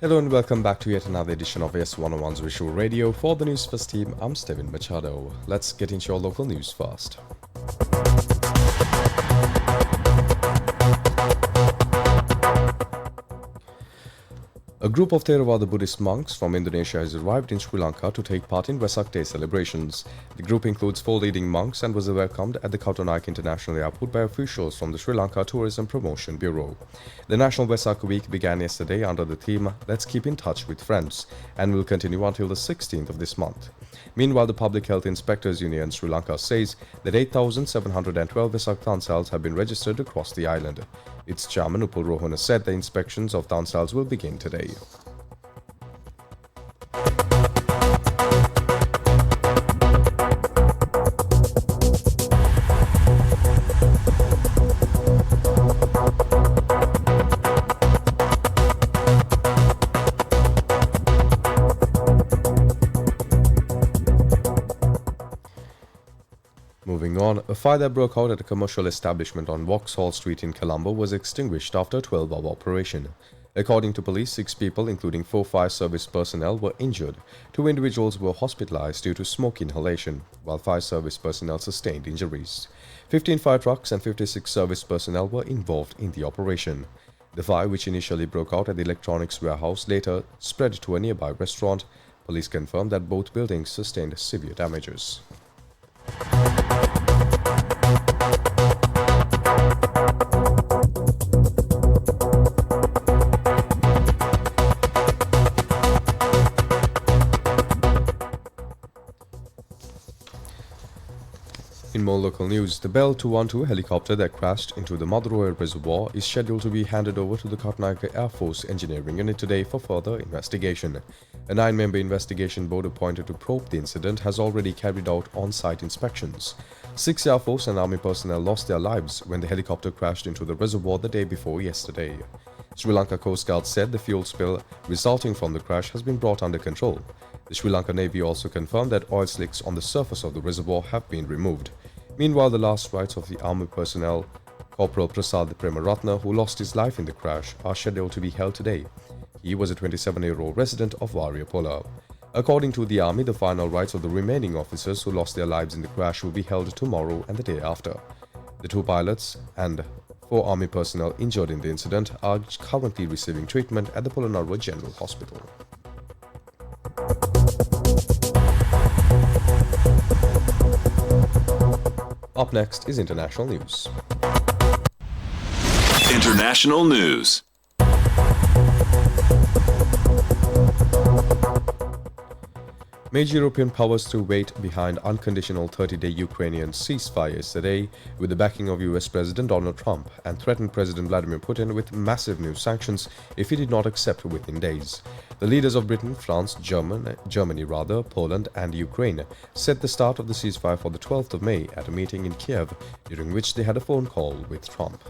Hello and welcome back to yet another edition of YES101's Visual Radio. For the Newsfirst team, I'm Steven Machado. Let's get into your local news first. A group of Theravada Buddhist monks from Indonesia has arrived in Sri Lanka to take part in Vesak Day celebrations. The group includes 4 leading monks and was welcomed at the Kautonaik International Airport by officials from the Sri Lanka Tourism Promotion Bureau. The National Vesak Week began yesterday under the theme "Let's Keep in Touch with Friends" and will continue until the 16th of this month. Meanwhile, the Public Health Inspectors Union Sri Lanka says that 8,712 Vesak Tansals have been registered across the island. Its chairman Upul Rohana said the inspections of Tansals will begin today. Moving on, a fire that broke out at a commercial establishment on Vauxhall Street in Colombo was extinguished after a 12-hour operation. According to police, 6 people, including 4 fire service personnel, were injured. 2 individuals were hospitalized due to smoke inhalation, while fire service personnel sustained injuries. 15 fire trucks and 56 service personnel were involved in the operation. The fire, which initially broke out at the electronics warehouse, later spread to a nearby restaurant. Police confirmed that both buildings sustained severe damages. In more local news, the Bell 212 helicopter that crashed into the Madurai Reservoir is scheduled to be handed over to the Kautonaik Air Force Engineering Unit today for further investigation. A 9-member investigation board appointed to probe the incident has already carried out on-site inspections. 6 Air Force and Army personnel lost their lives when the helicopter crashed into the reservoir the day before yesterday. Sri Lanka Coast Guard said the fuel spill resulting from the crash has been brought under control. The Sri Lanka Navy also confirmed that oil slicks on the surface of the reservoir have been removed. Meanwhile, the last rites of the Army personnel, Corporal Prasad Premaratna, who lost his life in the crash, are scheduled to be held today. He was a 27-year-old resident of Variapola. According to the Army, the final rites of the remaining officers who lost their lives in the crash will be held tomorrow and the day after. The 2 pilots and 4 Army personnel injured in the incident are currently receiving treatment at the Polonnaruwa General Hospital. Up next is international news. International news. Major European powers threw weight behind unconditional 30-day Ukrainian ceasefire yesterday with the backing of US President Donald Trump and threatened President Vladimir Putin with massive new sanctions if he did not accept within days. The leaders of Britain, France, Germany, Poland and Ukraine set the start of the ceasefire for the 12th of May at a meeting in Kiev, during which they had a phone call with Trump.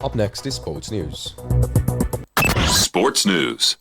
Up next is sports news. Sports news.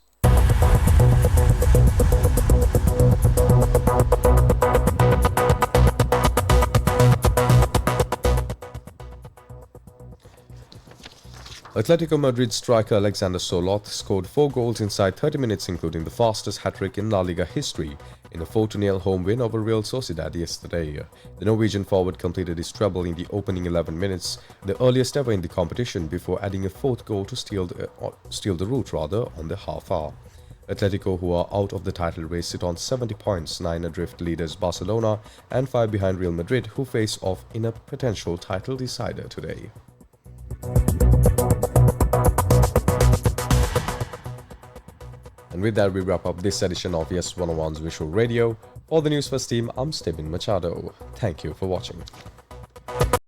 Atletico Madrid striker Alexander Sørloth scored 4 goals inside 30 minutes, including the fastest hat-trick in La Liga history in a 4-0 home win over Real Sociedad yesterday. The Norwegian forward completed his treble in the opening 11 minutes, the earliest ever in the competition, before adding a 4th goal to steal the route on the half hour. Atletico, who are out of the title race, sit on 70 points, 9 adrift leaders Barcelona and 5 behind Real Madrid, who face off in a potential title decider today. And with that, we wrap up this edition of YES101's Visual Radio. For the Newsfirst team, I'm Steven Machado. Thank you for watching.